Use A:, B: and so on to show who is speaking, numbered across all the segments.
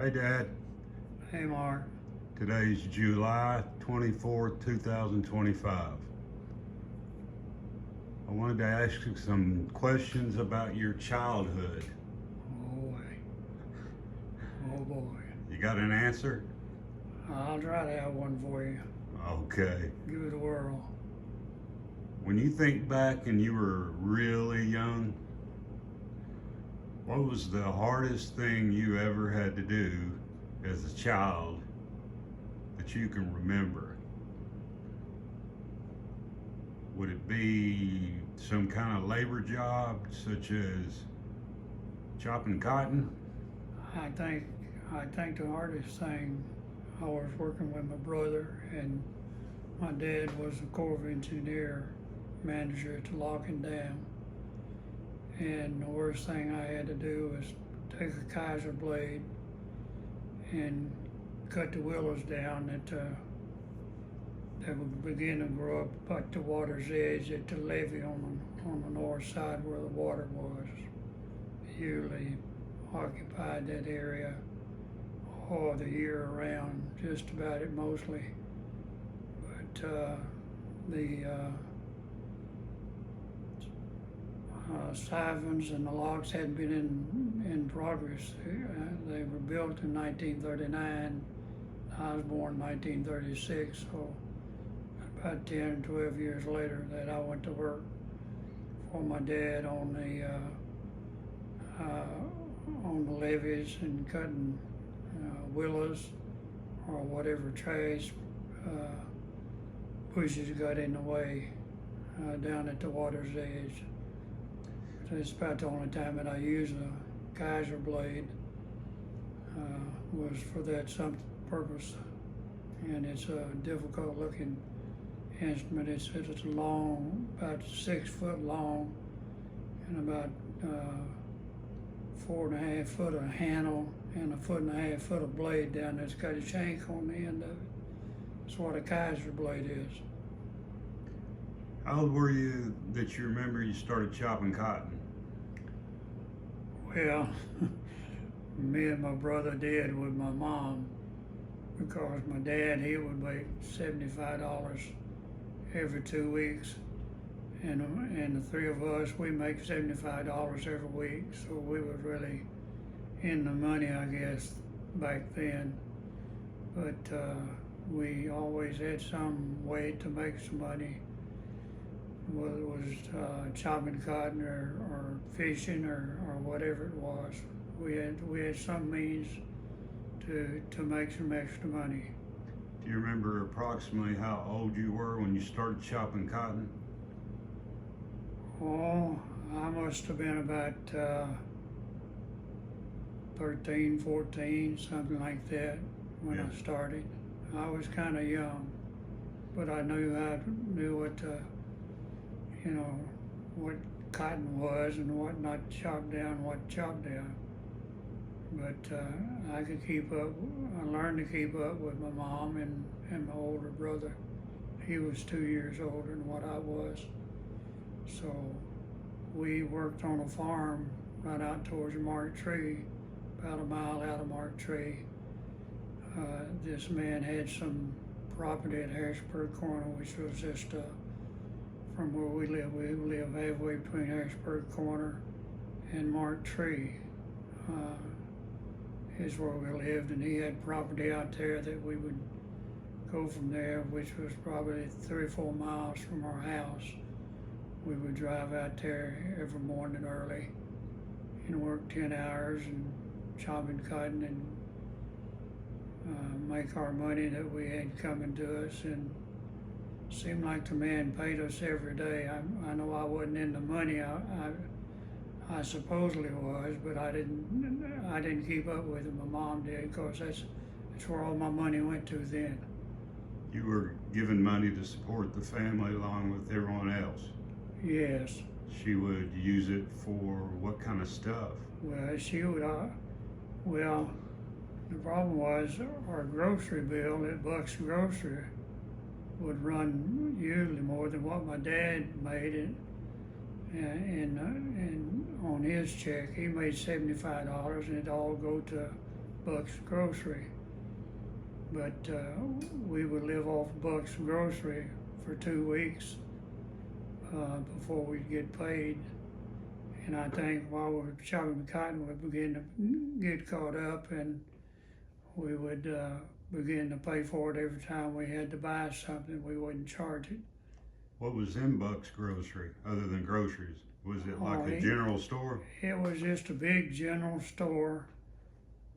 A: Hey Dad,
B: Hey, Mark.
A: today's July 24th, 2025. I wanted to ask you some questions about your childhood.
B: Oh boy. Oh boy.
A: You got an answer?
B: I'll try to have one for you.
A: Okay.
B: Give it a whirl.
A: When you think back and you were really young, what was the hardest thing you ever had to do as a child that you can remember? Would it be some kind of labor job such as chopping cotton?
B: I think I think the hardest thing, I was working with my brother, and my dad was a Corps of Engineer manager at the lock and dam. And the worst thing I had to do was take a Kaiser blade and cut the willows down that would begin to grow up at the water's edge at the levee on the north side where the water was. Usually occupied that area all the year around, just about it mostly. But the siphons and the locks hadn't been in progress. They were built in 1939. I was born in 1936, so about 10, 12 years later that I went to work for my dad on the levees and cutting willows or whatever trash bushes got in the way down at the water's edge. So it's about the only time that I used a Kaiser blade was for that some purpose. And it's a difficult looking instrument. It's long, about 6 foot long, and about 4.5 foot of handle and 1.5 foot of blade down there. It's got a shank on the end of it. That's what a Kaiser blade is.
A: How old were you that you remember you started chopping cotton?
B: Well, me and my brother did with my mom, because my dad, he would make $75 every 2 weeks, and the three of us, we make $75 every week, so we were really in the money, I guess, back then. But we always had some way to make some money, whether it was chopping cotton or fishing or whatever it was. We had some means to make some extra money.
A: Do you remember approximately how old you were when you started chopping cotton?
B: Oh, I must have been about 13, 14, something like that when
A: Yeah.
B: I started. I was kind of young, but I knew what what cotton was and what not to chop down, what to chop down. But I could keep up. I learned to keep up with my mom and my older brother. He was 2 years older than what I was. So we worked on a farm right out towards Mark Tree, about a mile out of Mark Tree. This man had some property at Harrisburg Corner, which was just from where we live. We live halfway between Harrisburg Corner and Mark Tree. Is where we lived, and he had property out there that we would go from there, which was probably 3 or 4 miles from our house. We would drive out there every morning early and work 10 hours and chopping cotton and make our money that we had coming to us. And it seemed like the man paid us every day. I know I wasn't in the money. I supposedly was, but I didn't keep up with it. My mom did, because that's where all my money went to then.
A: You were given money to support the family along with everyone else.
B: Yes.
A: She would use it for what kind of stuff?
B: Well, she would. Well, the problem was our grocery bill at Buck's Grocery would run usually more than what my dad made it. And on his check, he made $75, and it'd all go to Buck's Grocery. But we would live off Buck's Grocery for 2 weeks before we'd get paid. And I think while we were chopping cotton, we began to get caught up, and we would begin to pay for it every time we had to buy something. We wouldn't charge it.
A: What was in Buck's Grocery other than groceries? Was it like
B: Oh,
A: a general store?
B: It was just a big general store,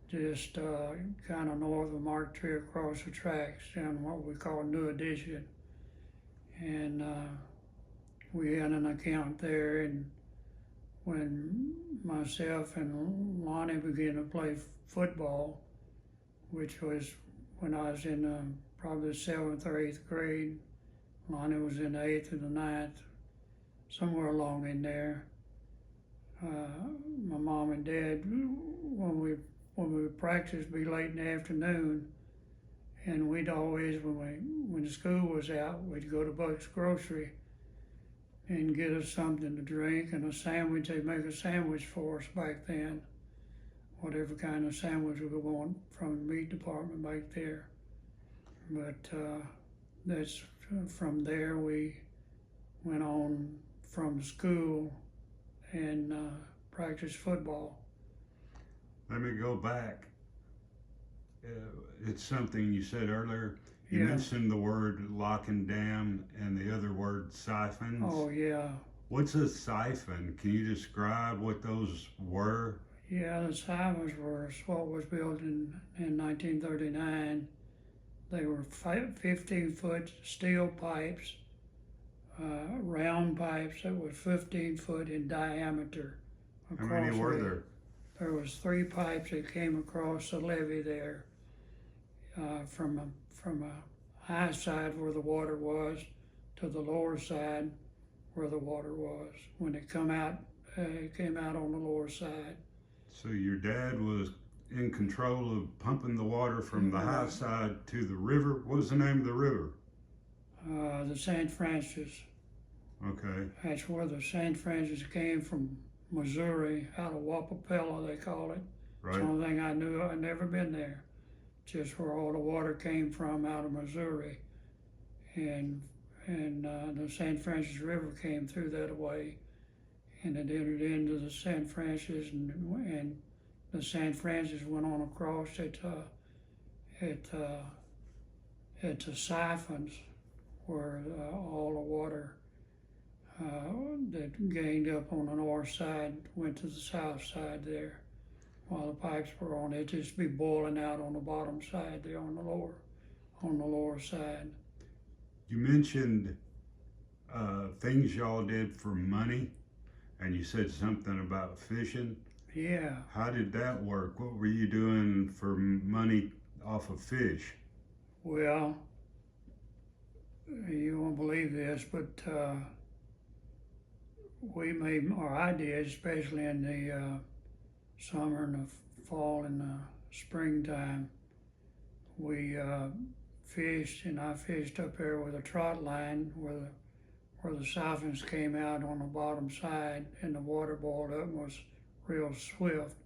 B: just kind of north of Mark Tree across the tracks down what we call New Edition. And we had an account there, and when myself and Lonnie began to play football, which was when I was in probably the 7th or 8th grade, Lonnie was in the 8th or the 9th, somewhere along in there. My mom and dad, when we would practice, be late in the afternoon, and we'd always, when the school was out, we'd go to Buck's Grocery and get us something to drink and a sandwich. They'd make a sandwich for us back then, whatever kind of sandwich we would want from the meat department back there. But that's from there we went on from school and practiced football.
A: Let me go back. It's something you said earlier. You mentioned the word lock and dam and the other word siphons.
B: Oh, yeah.
A: What's a siphon? Can you describe what those were?
B: Yeah, the siphons were what was built in 1939. They were 15-foot steel pipes, round pipes that were 15 foot in diameter.
A: How many were there?
B: There was 3 pipes that came across the levee there, from a high side where the water was to the lower side where the water was. When it came out on the lower side.
A: So your dad was in control of pumping the water from the high side to the river. What was the name of the river?
B: The St. Francis.
A: Okay.
B: That's where the St. Francis came from, Missouri, out of Wapapella, they call it.
A: Right.
B: It's the only thing I knew. I'd never been there. Just where all the water came from out of Missouri. And the St. Francis River came through that way, and it entered into the St. Francis, and the St. Francis went on across at the siphons where all the water that gained up on the north side went to the south side there. While the pipes were on, it'd just be boiling out on the bottom side there on the lower side.
A: You mentioned things y'all did for money, and you said something about fishing.
B: Yeah.
A: How did that work? What were you doing for money off of fish?
B: Well, you won't believe this, but I did, especially in the summer and the fall and the springtime. We fished, and I fished up there with a trot line where the siphons came out on the bottom side, and the water boiled up and was real swift.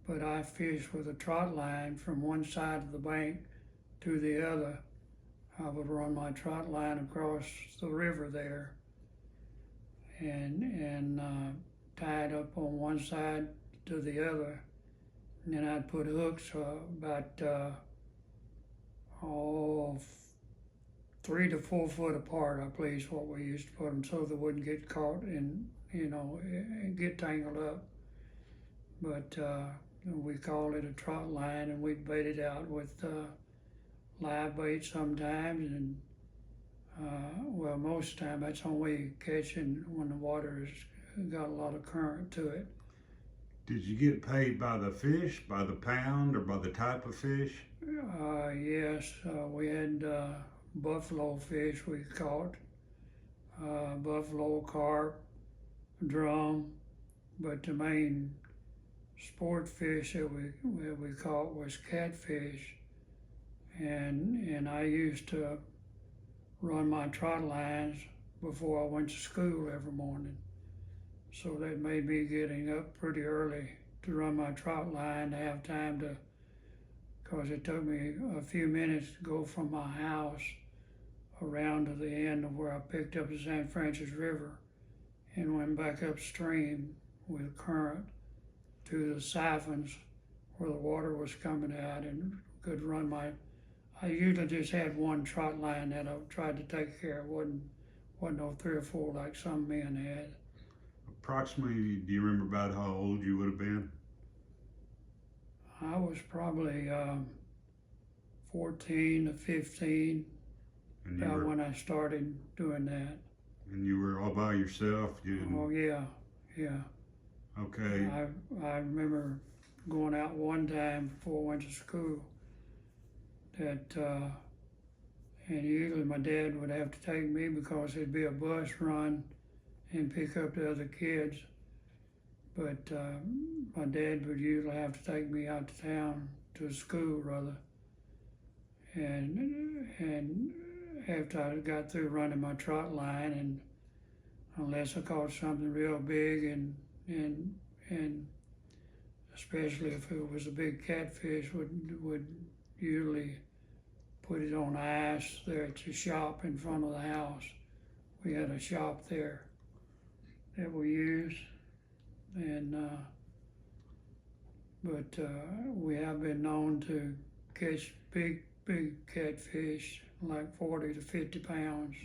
B: But I fished with a trot line from one side of the bank to the other. I would run my trot line across the river there and tied up on one side to the other. And then I'd put hooks about 3 to 4 foot apart, I believe is what we used to put them, so they wouldn't get caught and get tangled up. But we called it a trot line, and we'd bait it out with live bait sometimes, and most of the time that's only catching when the water's got a lot of current to it.
A: Did you get paid by the fish, by the pound, or by the type of fish?
B: Yes, we had buffalo fish we caught, buffalo, carp, drum, but the main sport fish that we caught was catfish, and I used to run my trot lines before I went to school every morning. So that made me getting up pretty early to run my trot line, to have time to because it took me a few minutes to go from my house around to the end of where I picked up the St. Francis River and went back upstream with current to the siphons where the water was coming out, and could run I usually just had one trot line that I tried to take care of. Wasn't no 3 or 4 like some men had.
A: Approximately, do you remember about how old you would have been?
B: I was probably 14 to 15
A: And you
B: about
A: were,
B: when I started doing that.
A: and you were all by yourself? You didn't,
B: Oh yeah, yeah.
A: okay.
B: I remember going out one time before I went to school that and usually my dad would have to take me because there'd be a bus run and pick up the other kids. But my dad would usually have to take me out to town, to school rather. And after I got through running my trot line, and unless I caught something real big, and especially if it was a big catfish, would usually put it on ice there at the shop in front of the house. We had a shop there that we used, and but we have been known to catch big catfish, like 40 to 50 pounds.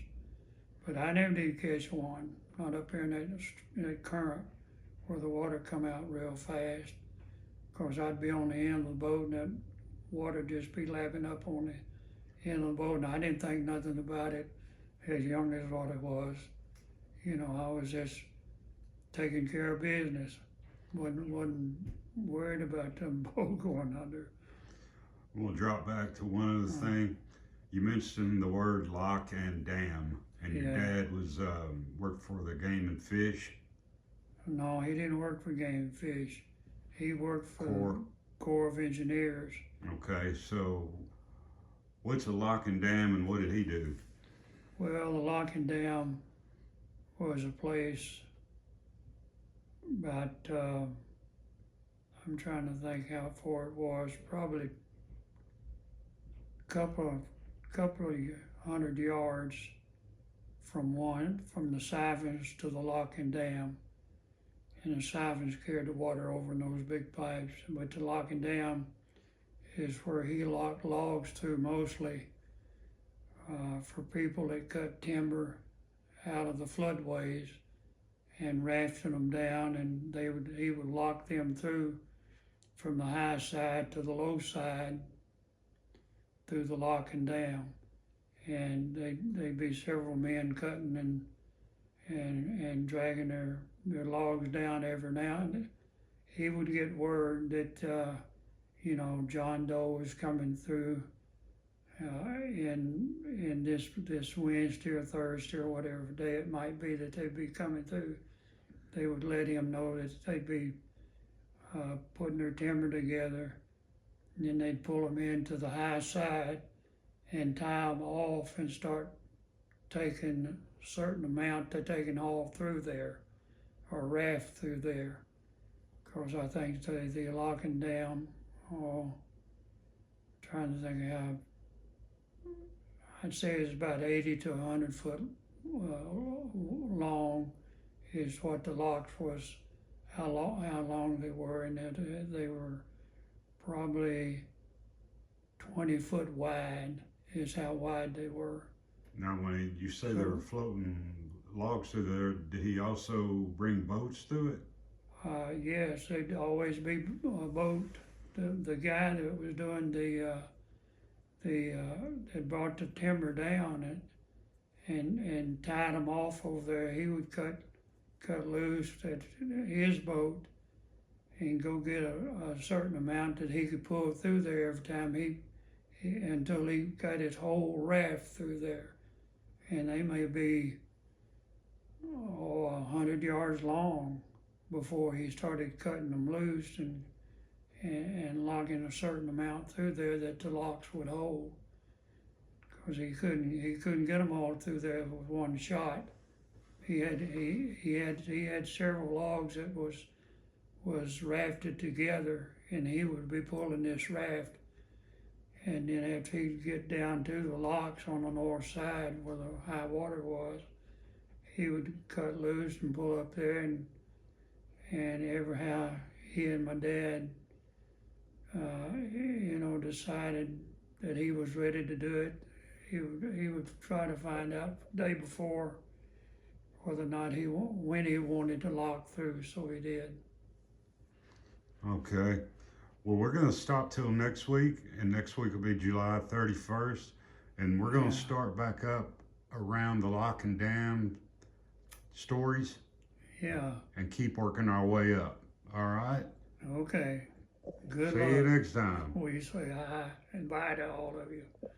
B: But I never did catch one, not up here in that current where the water come out real fast. Of course, I'd be on the end of the boat and that water just be lapping up on the end of the boat, and I didn't think nothing about it as young as what it was. You know, I was just taking care of business. Wasn't worried about them boat going under.
A: We'll drop back to one other thing. You mentioned the word lock and dam, and your dad was worked for the Game and Fish.
B: No, he didn't work for Game and Fish. He worked for Corps of Engineers.
A: Okay, so what's a lock and dam, and what did he do?
B: Well, the lock and dam was a place about, I'm trying to think how far it was, probably a couple of 100 yards from the siphons to the lock and dam. And the siphons carried the water over in those big pipes. But the lock and dam is where he locked logs through mostly for people that cut timber out of the floodways and rafted them down, and he would lock them through from the high side to the low side through the lock and dam. And they'd be several men cutting and dragging their logs down every now and then. He would get word that John Doe was coming through in this Wednesday or Thursday or whatever day it might be that they'd be coming through. They would let him know that they'd be putting their timber together, and then they'd pull them into the high side and tie them off and start taking a certain amount to taking all through there, or raft through there. Because I think the lock and dam, trying to think of how, I'd say it's about 80 to 100 foot long is what the locks was, how long they were, and that they were probably 20 foot wide is how wide they were.
A: Now, when you say they were floating logs through there, did he also bring boats through it?
B: Yes, there'd always be a boat. The guy that was doing that brought the timber down and tied them off over there, he would cut loose at his boat and go get a certain amount that he could pull through there every time until he got his whole raft through there. And they may be 100 yards long before he started cutting them loose and locking a certain amount through there that the locks would hold. Because he couldn't get them all through there with one shot. He had several logs that was rafted together, and he would be pulling this raft And then after he'd get down to the locks on the north side where the high water was, he would cut loose and pull up there, and every he and my dad, decided that he was ready to do it. He would try to find out the day before whether or not when he wanted to lock through, so he did.
A: Okay. Well, we're going to stop till next week, and next week will be July 31st, and we're going to start back up around the lock and dam stories.
B: Yeah.
A: And keep working our way up. All right?
B: Okay. Good
A: See
B: luck.
A: you next time.
B: We say hi and bye to all of you.